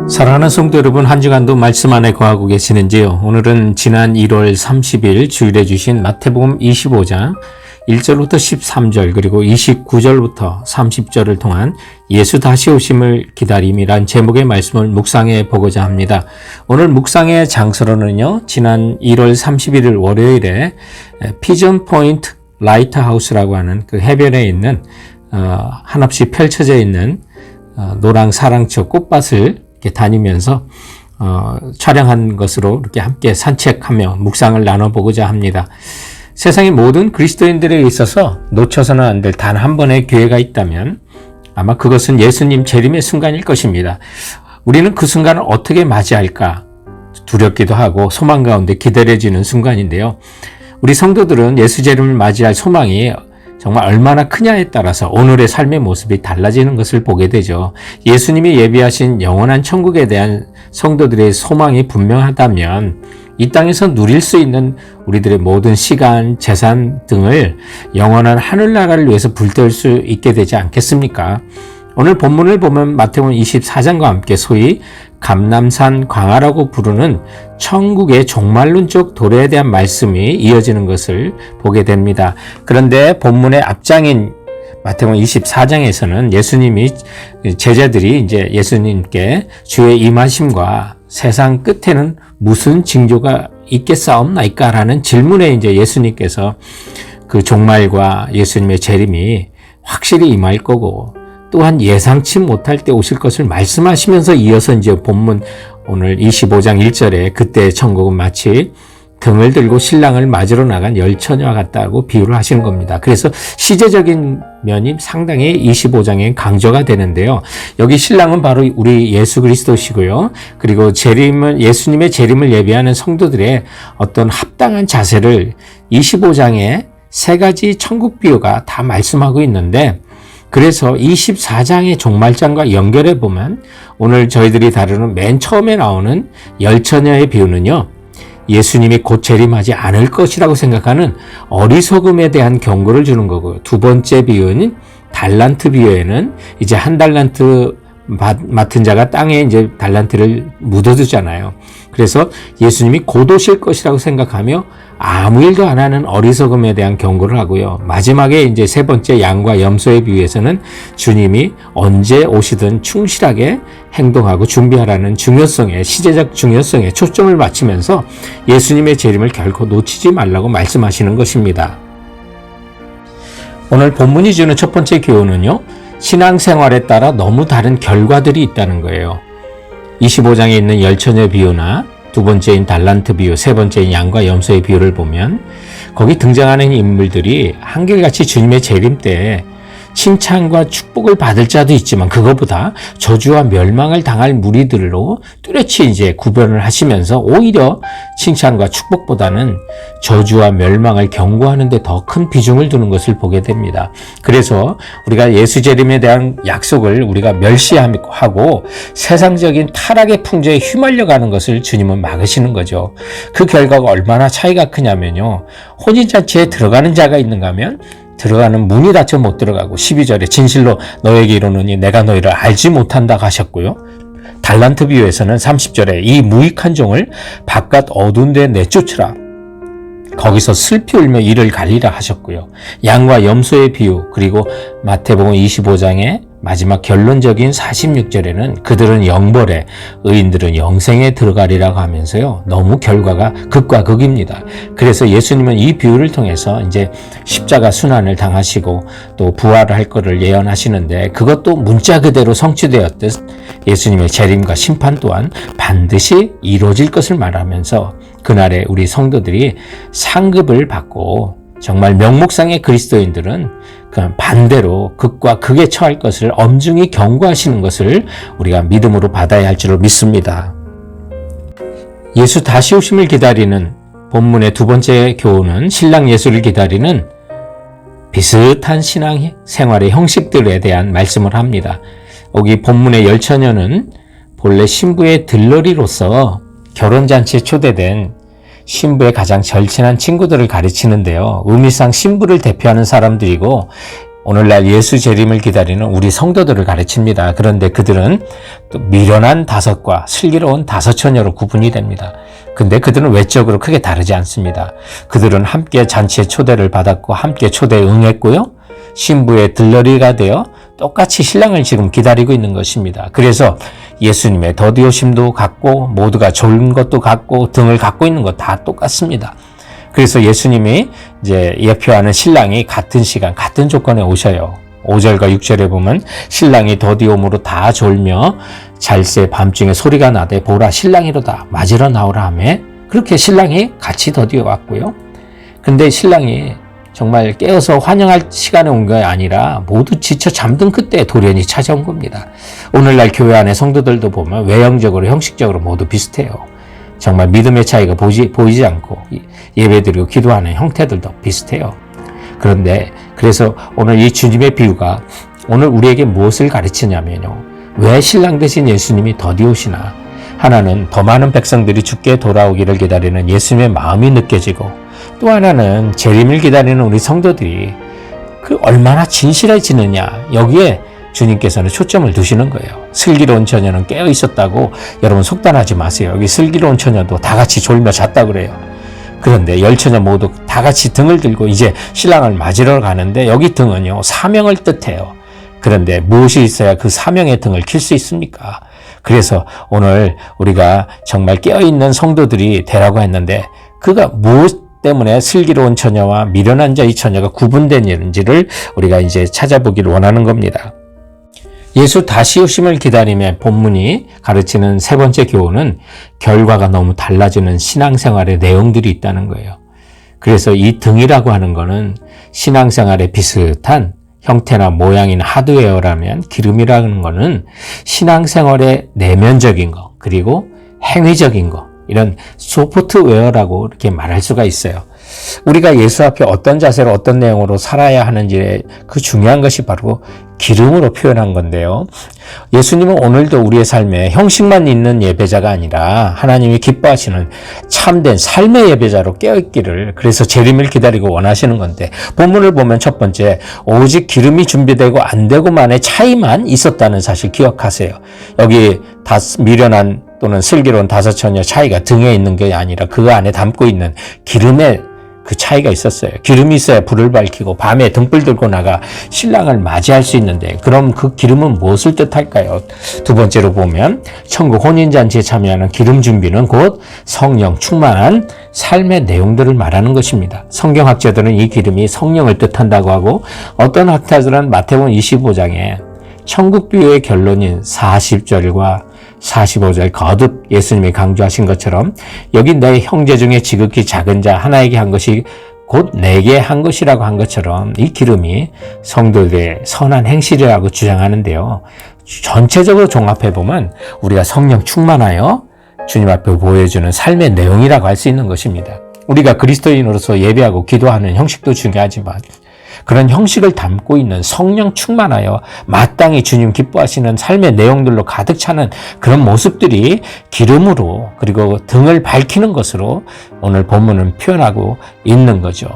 사랑하는 성도 여러분, 한 주간도 말씀 안에 거하고 계시는지요? 오늘은 지난 1월 30일 주일에 주신 마태복음 25장 1절부터 13절 그리고 29절부터 30절을 통한 예수 다시 오심을 기다림이란 제목의 말씀을 묵상해 보고자 합니다. 오늘 묵상의 장소로는요, 지난 1월 31일 월요일에 피전 포인트 라이트하우스라고 하는 그 해변에 있는 한없이 펼쳐져 있는 노랑 사랑초 꽃밭을 다니면서 촬영한 것으로 이렇게 함께 산책하며 묵상을 나눠보고자 합니다. 세상의 모든 그리스도인들에 있어서 놓쳐서는 안 될 단 한 번의 기회가 있다면 아마 그것은 예수님 재림의 순간일 것입니다. 우리는 그 순간을 어떻게 맞이할까 두렵기도 하고 소망 가운데 기다려지는 순간인데요. 우리 성도들은 예수 재림을 맞이할 소망이 정말 얼마나 크냐에 따라서 오늘의 삶의 모습이 달라지는 것을 보게 되죠. 예수님이 예비하신 영원한 천국에 대한 성도들의 소망이 분명하다면 이 땅에서 누릴 수 있는 우리들의 모든 시간, 재산 등을 영원한 하늘나라를 위해서 불태울 수 있게 되지 않겠습니까? 오늘 본문을 보면 마태복음 24장과 함께 소위 감람산 광화라고 부르는 천국의 종말론적 도래에 대한 말씀이 이어지는 것을 보게 됩니다. 그런데 본문의 앞장인 마태복음 24장에서는 예수님이 제자들이 이제 예수님께 주의 임하심과 세상 끝에는 무슨 징조가 있겠사옵나이까? 라는 질문에 이제 예수님께서 그 종말과 예수님의 재림이 확실히 임할 거고 또한 예상치 못할 때 오실 것을 말씀하시면서 이어서 이제 본문 오늘 25장 1절에 그때 천국은 마치 등을 들고 신랑을 맞으러 나간 열처녀와 같다고 비유를 하시는 겁니다. 그래서 시제적인 면이 상당히 25장에 강조가 되는데요. 여기 신랑은 바로 우리 예수 그리스도시고요. 그리고 재림은 예수님의 재림을 예비하는 성도들의 어떤 합당한 자세를 25장에 세 가지 천국 비유가 다 말씀하고 있는데 그래서 24장의 종말장과 연결해 보면 오늘 저희들이 다루는 맨 처음에 나오는 열처녀의 비유는요. 예수님이 곧 재림하지 않을 것이라고 생각하는 어리석음에 대한 경고를 주는 거고요. 두 번째 비유는 달란트 비유에는 이제 한 달란트 맡은 자가 땅에 이제 달란트를 묻어두잖아요. 그래서 예수님이 곧 오실 것이라고 생각하며 아무 일도 안 하는 어리석음에 대한 경고를 하고요. 마지막에 이제 세 번째 양과 염소에 비유해서는 주님이 언제 오시든 충실하게 행동하고 준비하라는 중요성에, 시제적 중요성에 초점을 맞추면서 예수님의 재림을 결코 놓치지 말라고 말씀하시는 것입니다. 오늘 본문이 주는 첫 번째 교훈은요. 신앙생활에 따라 너무 다른 결과들이 있다는 거예요. 25장에 있는 열처녀 비유나 두 번째인 달란트 비유, 세 번째인 양과 염소의 비유를 보면 거기 등장하는 인물들이 한결같이 주님의 재림 때 칭찬과 축복을 받을 자도 있지만 그것보다 저주와 멸망을 당할 무리들로 뚜렷이 이제 구별을 하시면서 오히려 칭찬과 축복보다는 저주와 멸망을 경고하는 데 더 큰 비중을 두는 것을 보게 됩니다. 그래서 우리가 예수 재림에 대한 약속을 우리가 멸시하고 세상적인 타락의 풍조에 휘말려가는 것을 주님은 막으시는 거죠. 그 결과가 얼마나 차이가 크냐면요. 혼인잔치에 들어가는 자가 있는가 하면 들어가는 문이 닫혀 못 들어가고 12절에 진실로 너에게 이르노니 내가 너희를 알지 못한다 하셨고요. 달란트 비유에서는 30절에 이 무익한 종을 바깥 어두운 데 내쫓으라. 거기서 슬피 울며 이를 갈리라 하셨고요. 양과 염소의 비유 그리고 마태복음 25장의 마지막 결론적인 46절에는 그들은 영벌에 의인들은 영생에 들어가리라고 하면서요. 너무 결과가 극과 극입니다. 그래서 예수님은 이 비유를 통해서 이제 십자가 순환을 당하시고 또 부활을 할 것을 예언하시는데 그것도 문자 그대로 성취되었듯 예수님의 재림과 심판 또한 반드시 이루어질 것을 말하면서 그날에 우리 성도들이 상급을 받고 정말 명목상의 그리스도인들은 반대로 극과 극에 처할 것을 엄중히 경고하시는 것을 우리가 믿음으로 받아야 할 줄로 믿습니다. 예수 다시 오심을 기다리는 본문의 두 번째 교훈은 신랑 예수를 기다리는 비슷한 신앙 생활의 형식들에 대한 말씀을 합니다. 여기 본문의 열처녀는 본래 신부의 들러리로서 결혼잔치에 초대된 신부의 가장 절친한 친구들을 가르치는데요. 의미상 신부를 대표하는 사람들이고 오늘날 예수 재림을 기다리는 우리 성도들을 가르칩니다. 그런데 그들은 또 미련한 다섯과 슬기로운 다섯 처녀로 구분이 됩니다. 근데 그들은 외적으로 크게 다르지 않습니다. 그들은 함께 잔치에 초대를 받았고 함께 초대에 응했고요. 신부의 들러리가 되어 똑같이 신랑을 지금 기다리고 있는 것입니다. 그래서 예수님의 더디오심도 같고 모두가 졸은 것도 같고 등을 갖고 있는 것 다 똑같습니다. 그래서 예수님이 이제 예표하는 신랑이 같은 시간, 같은 조건에 오셔요. 5절과 6절에 보면 신랑이 더디옴으로 다 졸며 잘새 밤중에 소리가 나되 보라 신랑이로다 맞으러 나오라 하며 그렇게 신랑이 같이 더디어 왔고요. 근데 신랑이 정말 깨어서 환영할 시간에 온 게 아니라 모두 지쳐 잠든 그때 돌연히 찾아온 겁니다. 오늘날 교회 안에 성도들도 보면 외형적으로 형식적으로 모두 비슷해요. 정말 믿음의 차이가 보이지 않고 예배드리고 기도하는 형태들도 비슷해요. 그런데 그래서 오늘 이 주님의 비유가 오늘 우리에게 무엇을 가르치냐면요. 왜 신랑 되신 예수님이 더디 오시나? 하나는 더 많은 백성들이 주께 돌아오기를 기다리는 예수님의 마음이 느껴지고 또 하나는 재림을 기다리는 우리 성도들이 그 얼마나 진실해지느냐 여기에 주님께서는 초점을 두시는 거예요. 슬기로운 처녀는 깨어 있었다고 여러분 속단하지 마세요. 여기 슬기로운 처녀도 다 같이 졸며 잤다 그래요. 그런데 열 처녀 모두 다 같이 등을 들고 이제 신랑을 맞으러 가는데 여기 등은요 사명을 뜻해요. 그런데 무엇이 있어야 그 사명의 등을 킬 수 있습니까? 그래서 오늘 우리가 정말 깨어있는 성도들이 되라고 했는데 그가 무엇 때문에 슬기로운 처녀와 미련한 자의 처녀가 구분되는지를 우리가 이제 찾아보기를 원하는 겁니다. 예수 다시 오심을 기다리며 본문이 가르치는 세 번째 교훈은 결과가 너무 달라지는 신앙생활의 내용들이 있다는 거예요. 그래서 이 등이라고 하는 거는 신앙생활에 비슷한 형태나 모양인 하드웨어라면 기름이라는 거는 신앙생활의 내면적인 거 그리고 행위적인 거 이런 소프트웨어라고 이렇게 말할 수가 있어요. 우리가 예수 앞에 어떤 자세로 어떤 내용으로 살아야 하는지 그 중요한 것이 바로 기름으로 표현한 건데요. 예수님은 오늘도 우리의 삶에 형식만 있는 예배자가 아니라 하나님이 기뻐하시는 참된 삶의 예배자로 깨어있기를 그래서 재림을 기다리고 원하시는 건데 본문을 보면 첫 번째 오직 기름이 준비되고 안 되고만의 차이만 있었다는 사실 기억하세요. 여기 미련한 또는 슬기로운 다섯 처녀 차이가 등에 있는 게 아니라 그 안에 담고 있는 기름의 그 차이가 있었어요. 기름이 있어야 불을 밝히고 밤에 등불 들고 나가 신랑을 맞이할 수 있는데 그럼 그 기름은 무엇을 뜻할까요? 두 번째로 보면 천국 혼인잔치에 참여하는 기름 준비는 곧 성령 충만한 삶의 내용들을 말하는 것입니다. 성경학자들은 이 기름이 성령을 뜻한다고 하고 어떤 학자들은 마태복음 25장에 천국 비유의 결론인 40절과 45절 거듭 예수님이 강조하신 것처럼 여기 내 형제 중에 지극히 작은 자 하나에게 한 것이 곧 내게 한 것이라고 한 것처럼 이 기름이 성도들의 선한 행실이라고 주장하는데요. 전체적으로 종합해보면 우리가 성령 충만하여 주님 앞에 보여주는 삶의 내용이라고 할 수 있는 것입니다. 우리가 그리스도인으로서 예배하고 기도하는 형식도 중요하지만 그런 형식을 담고 있는 성령 충만하여 마땅히 주님 기뻐하시는 삶의 내용들로 가득 차는 그런 모습들이 기름으로 그리고 등을 밝히는 것으로 오늘 본문은 표현하고 있는 거죠.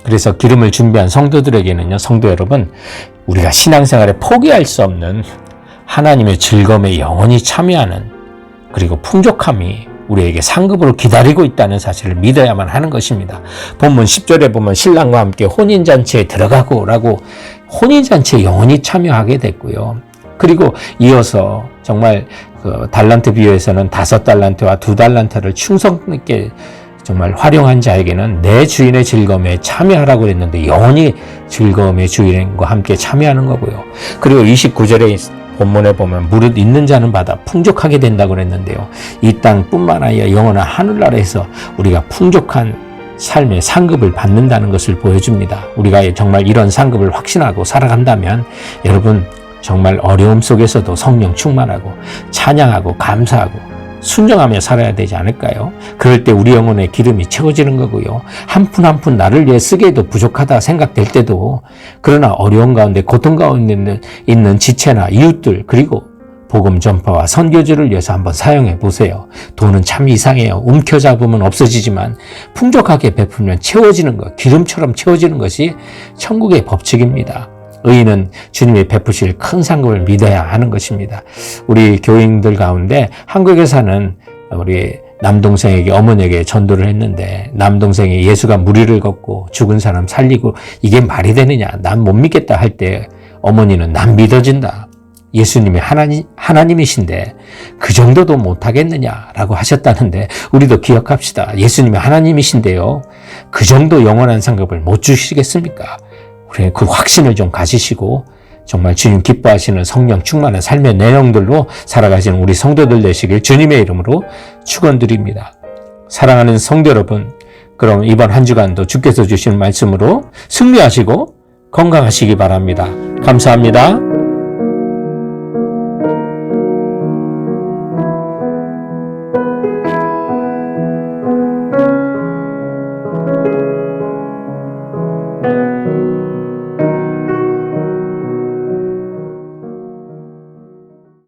그래서 기름을 준비한 성도들에게는요, 성도 여러분, 우리가 신앙생활에 포기할 수 없는 하나님의 즐거움에 영원히 참여하는 그리고 풍족함이 우리에게 상급으로 기다리고 있다는 사실을 믿어야만 하는 것입니다. 본문 10절에 보면 신랑과 함께 혼인잔치에 들어가고 라고 혼인잔치에 영원히 참여하게 됐고요. 그리고 이어서 정말 그 달란트 비유에서는 5달란트와 2달란트를 충성 있게 정말 활용한 자에게는 내 주인의 즐거움에 참여하라고 했는데 영원히 즐거움의 주인과 함께 참여하는 거고요. 그리고 29절에 본문에 보면 무릇 있는 자는 받아 풍족하게 된다고 그랬는데요. 이 땅뿐만 아니라 영원한 하늘나라에서 우리가 풍족한 삶의 상급을 받는다는 것을 보여줍니다. 우리가 정말 이런 상급을 확신하고 살아간다면 여러분 정말 어려움 속에서도 성령 충만하고 찬양하고 감사하고 순종하며 살아야 되지 않을까요? 그럴 때 우리 영혼의 기름이 채워지는 거고요. 한 푼 한 푼 나를 위해 쓰기에도 부족하다 생각될 때도 그러나 어려운 가운데 고통 가운데 있는 지체나 이웃들 그리고 복음 전파와 선교지를 위해서 한번 사용해 보세요. 돈은 참 이상해요. 움켜잡으면 없어지지만 풍족하게 베풀면 채워지는 것, 기름처럼 채워지는 것이 천국의 법칙입니다. 의인은 주님이 베푸실 큰 상급을 믿어야 하는 것입니다. 우리 교인들 가운데 한국에 사는 우리 남동생에게 어머니에게 전도를 했는데 남동생이 예수가 무리를 걷고 죽은 사람 살리고 이게 말이 되느냐, 난 못 믿겠다 할 때 어머니는 난 믿어진다. 예수님이 하나님이신데 그 정도도 못하겠느냐라고 하셨다는데 우리도 기억합시다. 예수님이 하나님이신데요. 그 정도 영원한 상급을 못 주시겠습니까? 우리 그 확신을 좀 가지시고 정말 주님 기뻐하시는 성령 충만한 삶의 내용들로 살아가시는 우리 성도들 되시길 주님의 이름으로 축원드립니다. 사랑하는 성도 여러분, 그럼 이번 한 주간도 주께서 주시는 말씀으로 승리하시고 건강하시기 바랍니다. 감사합니다.